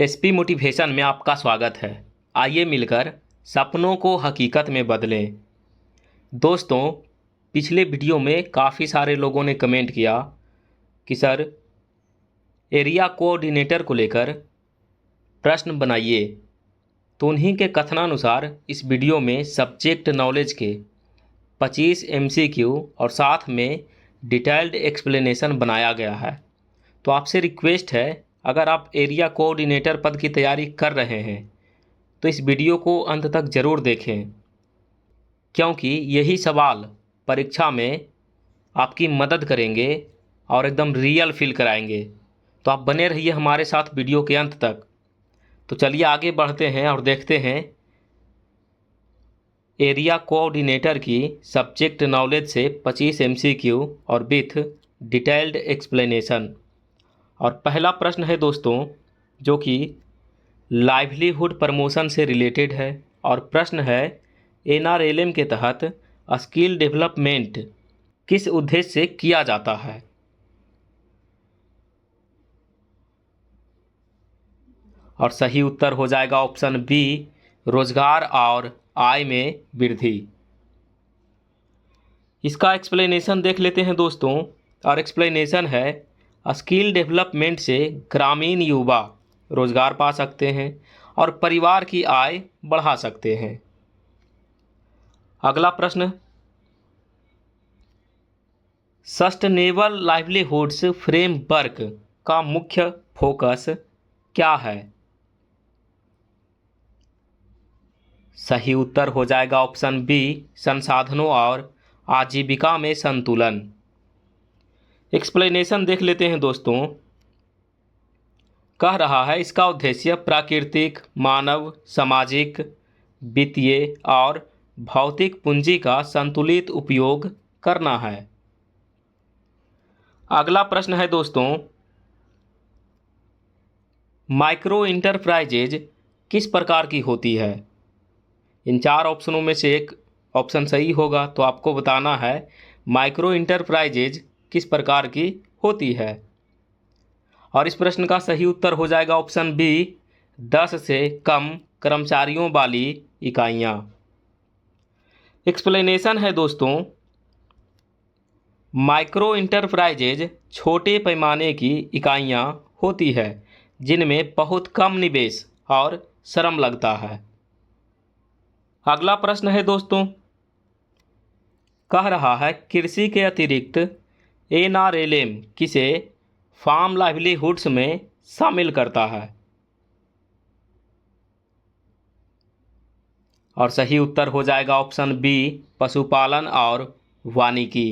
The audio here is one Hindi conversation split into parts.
एसपी मोटिवेशन में आपका स्वागत है। आइए मिलकर सपनों को हकीकत में बदलें। दोस्तों, पिछले वीडियो में काफ़ी सारे लोगों ने कमेंट किया कि सर एरिया कोऑर्डिनेटर को लेकर प्रश्न बनाइए। तो उन्हीं के कथनानुसार इस वीडियो में सब्जेक्ट नॉलेज के 25 एमसीक्यू और साथ में डिटेल्ड एक्सप्लेनेशन बनाया गया है। तो आपसे रिक्वेस्ट है, अगर आप एरिया कोऑर्डिनेटर पद की तैयारी कर रहे हैं तो इस वीडियो को अंत तक ज़रूर देखें, क्योंकि यही सवाल परीक्षा में आपकी मदद करेंगे और एकदम रियल फील कराएंगे। तो आप बने रहिए हमारे साथ वीडियो के अंत तक। तो चलिए आगे बढ़ते हैं और देखते हैं एरिया कोऑर्डिनेटर की सब्जेक्ट नॉलेज से 25 एमसीक्यू और विथ डिटेल्ड एक्सप्लेनेशन। और पहला प्रश्न है दोस्तों, जो कि लाइवलीहुड प्रमोशन से रिलेटेड है। और प्रश्न है, एनआरएलएम के तहत स्किल डेवलपमेंट किस उद्देश्य से किया जाता है। और सही उत्तर हो जाएगा ऑप्शन बी, रोजगार और आय में वृद्धि। इसका एक्सप्लेनेशन देख लेते हैं दोस्तों। और एक्सप्लेनेशन है, स्किल डेवलपमेंट से ग्रामीण युवा रोजगार पा सकते हैं और परिवार की आय बढ़ा सकते हैं। अगला प्रश्न, सस्टेनेबल लाइवलीहुड्स फ्रेमवर्क का मुख्य फोकस क्या है। सही उत्तर हो जाएगा ऑप्शन बी, संसाधनों और आजीविका में संतुलन। एक्सप्लेनेशन देख लेते हैं दोस्तों। कह रहा है, इसका उद्देश्य प्राकृतिक, मानव, सामाजिक, वित्तीय और भौतिक पूंजी का संतुलित उपयोग करना है। अगला प्रश्न है दोस्तों, माइक्रो इंटरप्राइजेज किस प्रकार की होती है। इन चार ऑप्शनों में से एक ऑप्शन सही होगा, तो आपको बताना है माइक्रो इंटरप्राइजेज किस प्रकार की होती है। और इस प्रश्न का सही उत्तर हो जाएगा ऑप्शन बी, 10 से कम कर्मचारियों वाली इकाइयाँ। एक्सप्लेनेशन है दोस्तों, माइक्रो इंटरप्राइजेज छोटे पैमाने की इकाइयाँ होती है जिनमें बहुत कम निवेश और श्रम लगता है। अगला प्रश्न है दोस्तों, कह रहा है, कृषि के अतिरिक्त एनआरएलएम किसे फार्म लाइवलीहुड्स में शामिल करता है। और सही उत्तर हो जाएगा ऑप्शन बी, पशुपालन और वानिकी।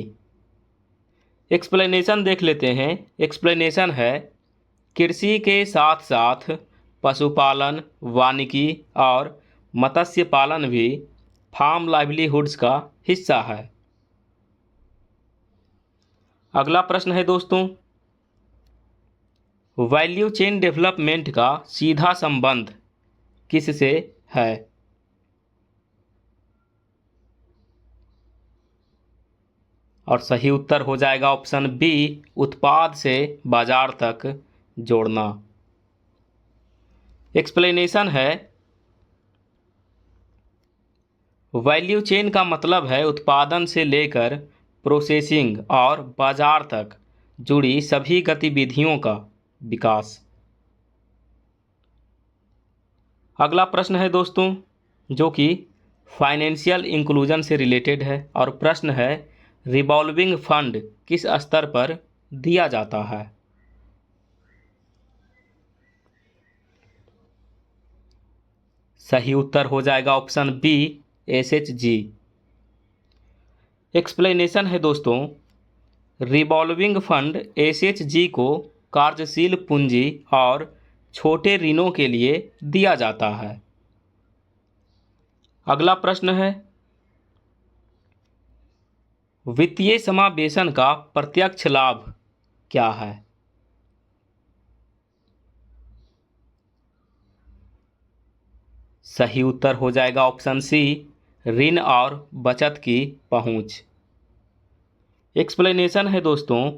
एक्सप्लेनेशन देख लेते हैं। एक्सप्लेनेशन है, कृषि के साथ साथ पशुपालन, वानिकी और मत्स्य पालन भी फार्म लाइवलीहुड्स का हिस्सा है। अगला प्रश्न है दोस्तों, वैल्यू चेन डेवलपमेंट का सीधा संबंध किससे है। और सही उत्तर हो जाएगा ऑप्शन बी, उत्पाद से बाजार तक जोड़ना। एक्सप्लेनेशन है, वैल्यू चेन का मतलब है उत्पादन से लेकर प्रोसेसिंग और बाजार तक जुड़ी सभी गतिविधियों का विकास। अगला प्रश्न है दोस्तों, जो कि फाइनेंशियल इंक्लूजन से रिलेटेड है। और प्रश्न है, रिवॉल्विंग फंड किस स्तर पर दिया जाता है। सही उत्तर हो जाएगा ऑप्शन बी, एसएचजी। एक्सप्लेनेशन है दोस्तों, रिवॉल्विंग फंड एसएचजी को कार्यशील पूंजी और छोटे ऋणों के लिए दिया जाता है। अगला प्रश्न है, वित्तीय समावेशन का प्रत्यक्ष लाभ क्या है। सही उत्तर हो जाएगा ऑप्शन सी, ऋण और बचत की पहुंच। एक्सप्लेनेशन है दोस्तों,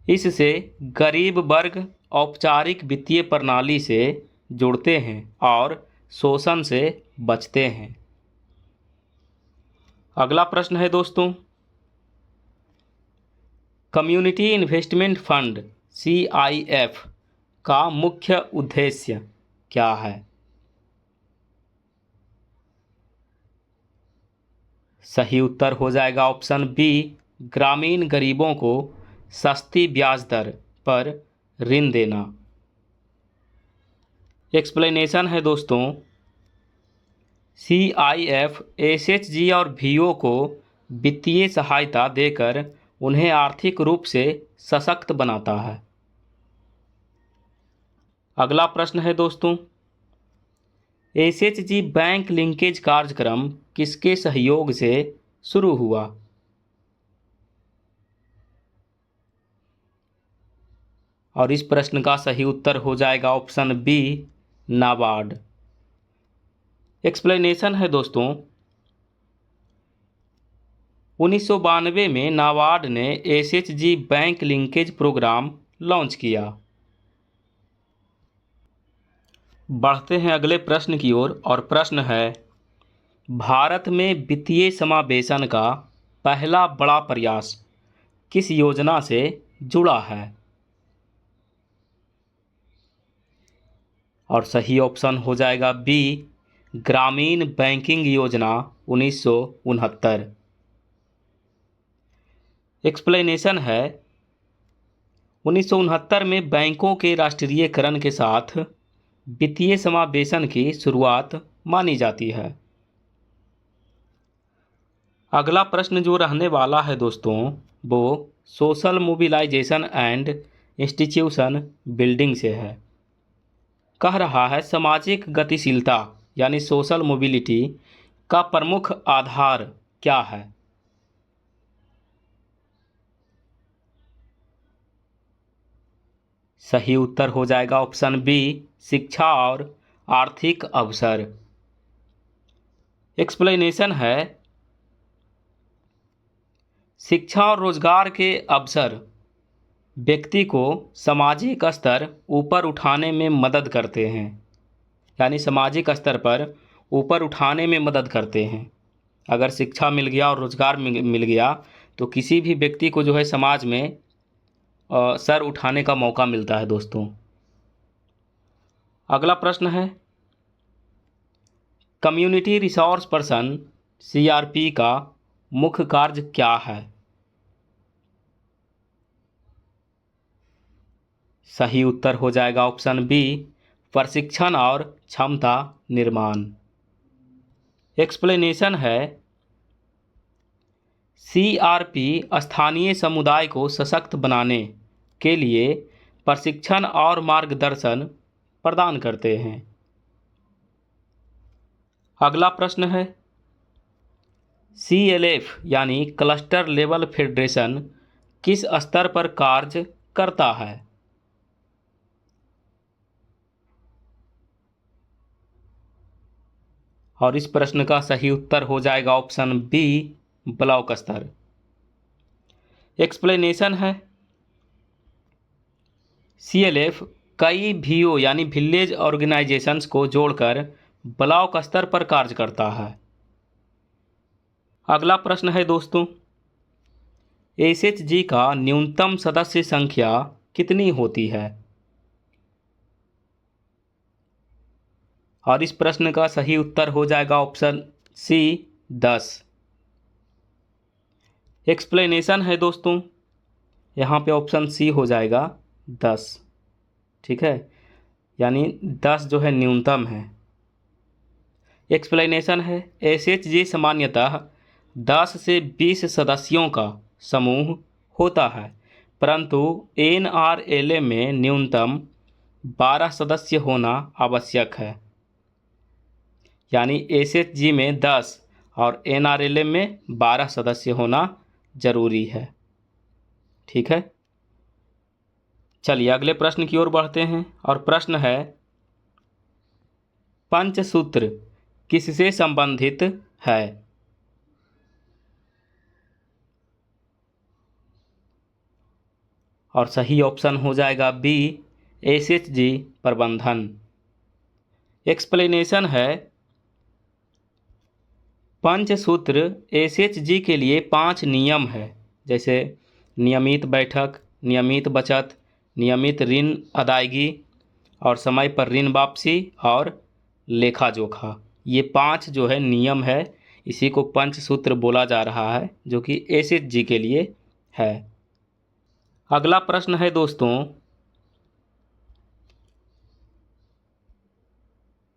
इससे गरीब वर्ग औपचारिक वित्तीय प्रणाली से जुड़ते हैं और शोषण से बचते हैं। अगला प्रश्न है दोस्तों, कम्युनिटी इन्वेस्टमेंट फंड CIF का मुख्य उद्देश्य क्या है? सही उत्तर हो जाएगा ऑप्शन बी, ग्रामीण गरीबों को सस्ती ब्याज दर पर ऋण देना। एक्सप्लेनेशन है दोस्तों, CIF SHG और VO को वित्तीय सहायता देकर उन्हें आर्थिक रूप से सशक्त बनाता है। अगला प्रश्न है दोस्तों, SHG बैंक लिंकेज कार्यक्रम किसके सहयोग से शुरू हुआ? और इस प्रश्न का सही उत्तर हो जाएगा ऑप्शन बी, नाबार्ड। एक्सप्लेनेशन है दोस्तों, 1992 में नाबार्ड ने SHG bank linkage programme launch किया। बढ़ते हैं अगले प्रश्न की ओर और प्रश्न है, भारत में वित्तीय समावेशन का पहला बड़ा प्रयास किस योजना से जुड़ा है? और सही ऑप्शन हो जाएगा बी, ग्रामीण बैंकिंग योजना 1969। एक्सप्लेनेशन है, 1969 में बैंकों के राष्ट्रीयकरण के साथ वित्तीय समावेशन की शुरुआत मानी जाती है। अगला प्रश्न जो रहने वाला है दोस्तों, वो social mobilisation and institution building से है। कह रहा है, सामाजिक गतिशीलता यानी सोशल मोबिलिटी का प्रमुख आधार क्या है? सही उत्तर हो जाएगा ऑप्शन बी, शिक्षा और आर्थिक अवसर। एक्सप्लेनेशन है, शिक्षा और रोजगार के अवसर व्यक्ति को सामाजिक स्तर ऊपर उठाने में मदद करते हैं, यानी सामाजिक स्तर पर ऊपर उठाने में मदद करते हैं। अगर शिक्षा मिल गया और रोजगार मिल गया तो किसी भी व्यक्ति को जो है समाज में सर उठाने का मौका मिलता है दोस्तों। अगला प्रश्न है, कम्युनिटी रिसोर्स पर्सन CRP का मुख्य कार्य क्या है? सही उत्तर हो जाएगा ऑप्शन बी, प्रशिक्षण और क्षमता निर्माण। एक्सप्लेनेशन है, CRP स्थानीय समुदाय को सशक्त बनाने के लिए प्रशिक्षण और मार्गदर्शन प्रदान करते हैं। अगला प्रश्न है, CLF यानी क्लस्टर लेवल फेडरेशन किस स्तर पर कार्य करता है? और इस प्रश्न का सही उत्तर हो जाएगा ऑप्शन बी, ब्लॉक स्तर। एक्सप्लेनेशन है, CLF कई VO यानी विलेज ऑर्गेनाइजेशंस को जोड़कर ब्लॉक स्तर पर कार्य करता है। अगला प्रश्न है दोस्तों, SHG का न्यूनतम सदस्य संख्या कितनी होती है? और इस प्रश्न का सही उत्तर हो जाएगा ऑप्शन सी, 10। एक्सप्लेनेशन है दोस्तों, यहाँ पे ऑप्शन सी हो जाएगा 10। ठीक है, यानी 10 जो है न्यूनतम है। एक्सप्लेनेशन है, SHG सामान्यतः 10 से 20 सदस्यों का समूह होता है, परंतु NRLA में न्यूनतम 12 सदस्य होना आवश्यक है। यानी SHG में 10 और NRLA में 12 सदस्य होना जरूरी है। ठीक है, चलिए अगले प्रश्न की ओर बढ़ते हैं और प्रश्न है, पंचसूत्र किससे संबंधित है? और सही ऑप्शन हो जाएगा बी, एसएचजी प्रबंधन। एक्सप्लेनेशन है, पंचसूत्र एसएचजी के लिए 5 नियम है, जैसे नियमित बैठक, नियमित बचत, नियमित ऋण अदायगी और समय पर ऋण वापसी और लेखा जोखा। ये 5 जो है नियम है, इसी को पंचसूत्र बोला जा रहा है, जो कि एसएचजी के लिए है। अगला प्रश्न है दोस्तों,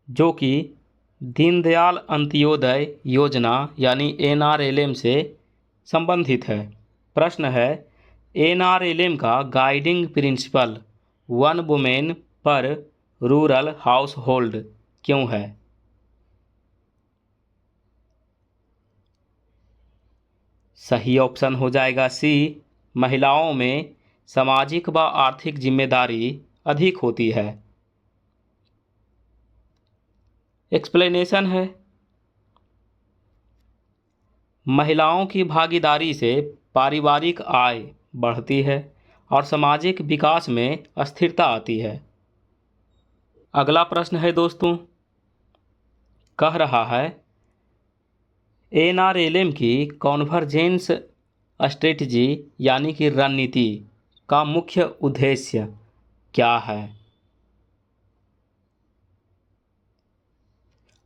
जो कि दीनदयाल अंत्योदय योजना यानी एनआरएलएम से संबंधित है। प्रश्न है, एनआरएलएम का गाइडिंग प्रिंसिपल वन वुमेन पर रूरल हाउस होल्ड क्यों है? सही ऑप्शन हो जाएगा सी, महिलाओं में सामाजिक व आर्थिक जिम्मेदारी अधिक होती है। एक्सप्लेनेशन है, महिलाओं की भागीदारी से पारिवारिक आय बढ़ती है और सामाजिक विकास में स्थिरता आती है। अगला प्रश्न है दोस्तों, कह रहा है एनआरएलएम की कॉन्वर्जेंस स्ट्रेटजी यानी कि रणनीति का मुख्य उद्देश्य क्या है?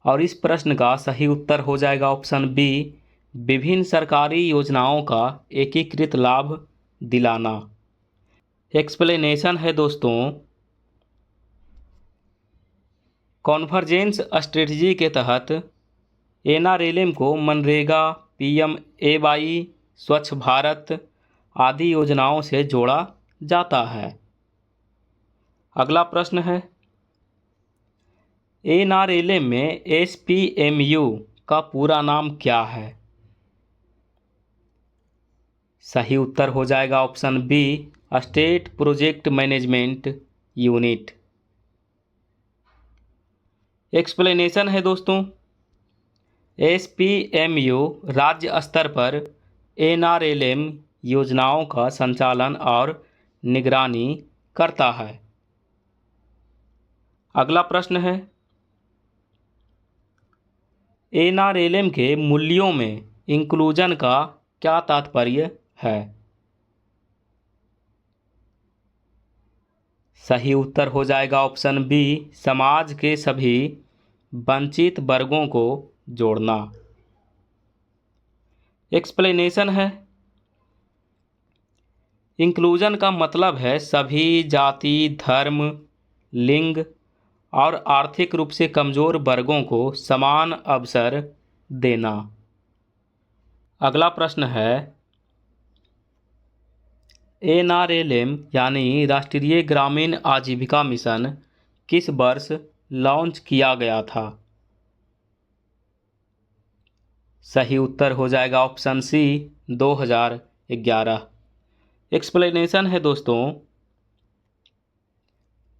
और इस प्रश्न का सही उत्तर हो जाएगा ऑप्शन बी, विभिन्न सरकारी योजनाओं का एकीकृत लाभ दिलाना। एक्सप्लेनेशन है दोस्तों, कॉन्वर्जेंस स्ट्रेटजी के तहत एनआरएलएम को मनरेगा, पीएमएवाई, स्वच्छ भारत आदि योजनाओं से जोड़ा जाता है। अगला प्रश्न है, एनआरएलएम में एसपीएमयू का पूरा नाम क्या है? सही उत्तर हो जाएगा option B, state project management unit. Explanation है दोस्तों, एसपीएमयू राज्य स्तर पर एनआरएलएम योजनाओं का संचालन और निगरानी करता है। अगला प्रश्न है, एनआरएलएम के मूल्यों में इंक्लूजन का क्या तात्पर्य है? सही उत्तर हो जाएगा ऑप्शन बी, समाज के सभी वंचित वर्गों को जोड़ना। एक्सप्लेनेशन है, इंक्लूजन का मतलब है सभी जाति, धर्म, लिंग और आर्थिक रूप से कमजोर वर्गों को समान अवसर देना। अगला प्रश्न है, एनआरएलएम यानी राष्ट्रीय ग्रामीण आजीविका मिशन किस वर्ष लॉन्च किया गया था? सही उत्तर हो जाएगा ऑप्शन सी, 2011। एक्सप्लेनेशन है दोस्तों,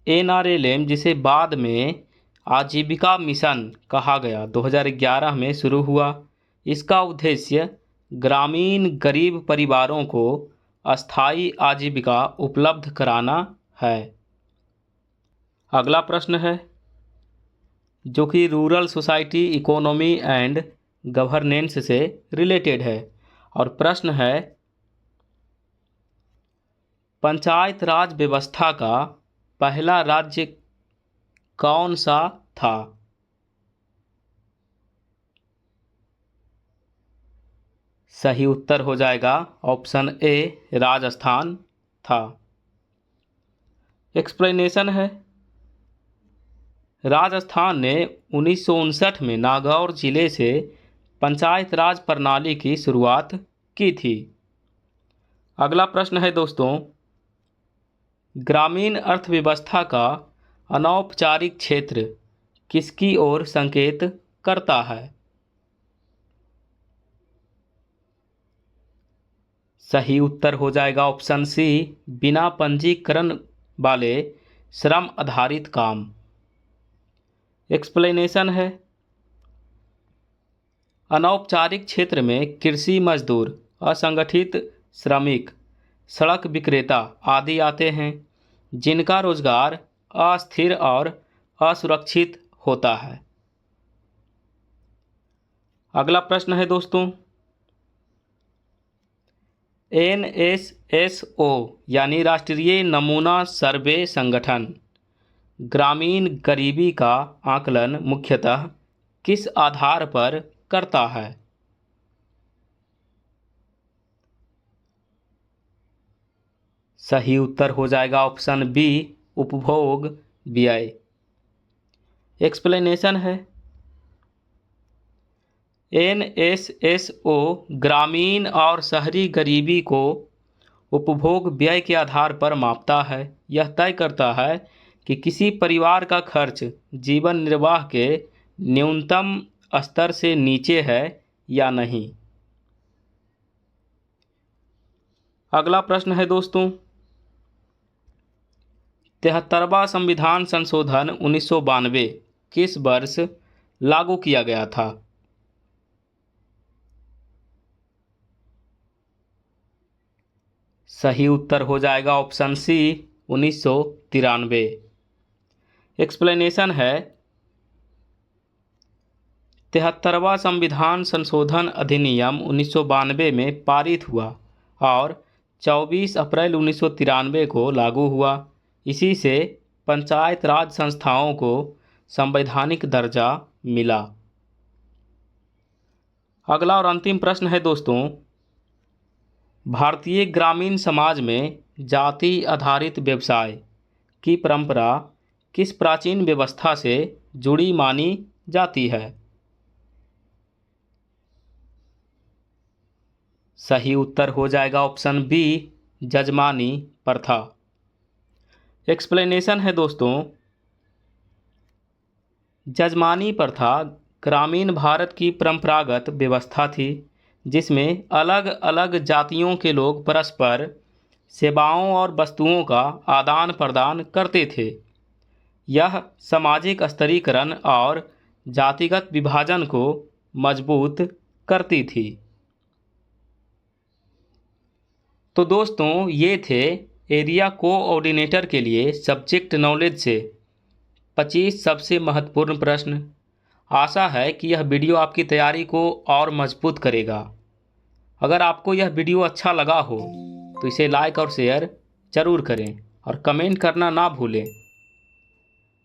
एनआरएलएम जिसे बाद में आजीविका मिशन कहा गया 2011 में शुरू हुआ। इसका उद्देश्य ग्रामीण गरीब परिवारों को अस्थायी आजीविका उपलब्ध कराना है। अगला प्रश्न है, जो कि rural society economy and governance से रिलेटेड है, और प्रश्न है, पंचायत राज व्यवस्था का पहला राज्य कौन सा था? सही उत्तर हो जाएगा ऑप्शन ए, राजस्थान था। एक्सप्लेनेशन है, राजस्थान ने 1959 में नागौर जिले से पंचायत राज प्रणाली की शुरुआत की थी। अगला प्रश्न है दोस्तों, ग्रामीण अर्थव्यवस्था का अनौपचारिक क्षेत्र किसकी ओर संकेत करता है? सही उत्तर हो जाएगा ऑप्शन सी, बिना पंजीकरण वाले श्रम आधारित काम। एक्सप्लेनेशन है, अनौपचारिक क्षेत्र में कृषि मजदूर, असंगठित श्रमिक, सड़क विक्रेता आदि आते हैं, जिनका रोजगार अस्थिर और असुरक्षित होता है। अगला प्रश्न है दोस्तों, NSSO यानी राष्ट्रीय नमूना सर्वे संगठन ग्रामीण गरीबी का आकलन मुख्यतः किस आधार पर करता है? सही उत्तर हो जाएगा ऑप्शन बी, उपभोग व्यय। एक्सप्लेनेशन है, NSSO ग्रामीण और शहरी गरीबी को उपभोग व्यय के आधार पर मापता है। यह तय करता है कि किसी परिवार का खर्च जीवन निर्वाह के न्यूनतम स्तर से नीचे है या नहीं। अगला प्रश्न है दोस्तों, 73वां संविधान संशोधन 1992 किस वर्ष लागू किया गया था? सही उत्तर हो जाएगा ऑप्शन सी, 1993। एक्सप्लेनेशन है, 73वां संविधान संशोधन अधिनियम 1992 में पारित हुआ और 24 अप्रैल 1993 को लागू हुआ। इसी से पंचायत राज संस्थाओं को संवैधानिक दर्जा मिला। अगला और अंतिम प्रश्न है दोस्तों, भारतीय ग्रामीण समाज में जाति आधारित व्यवसाय की परंपरा किस प्राचीन व्यवस्था से जुड़ी मानी जाती है? सही उत्तर हो जाएगा ऑप्शन बी, जजमानी प्रथा। एक्सप्लेनेशन है दोस्तों, जजमानी प्रथा ग्रामीण भारत की परंपरागत व्यवस्था थी जिसमें अलग अलग जातियों के लोग परस्पर सेवाओं और वस्तुओं का आदान प्रदान करते थे। यह सामाजिक स्तरीकरण और जातिगत विभाजन को मजबूत करती थी। तो दोस्तों, ये थे एरिया कोऑर्डिनेटर के लिए सब्जेक्ट नॉलेज से 25 सबसे महत्वपूर्ण प्रश्न। आशा है कि यह वीडियो आपकी तैयारी को और मजबूत करेगा। अगर आपको यह वीडियो अच्छा लगा हो तो इसे लाइक और शेयर ज़रूर करें और कमेंट करना ना भूलें,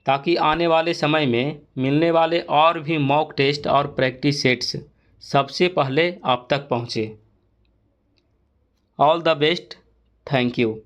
ताकि आने वाले समय में मिलने वाले और भी मॉक टेस्ट और प्रैक्टिस सेट्स सबसे पहले आप तक पहुँचे। All the best, thank you.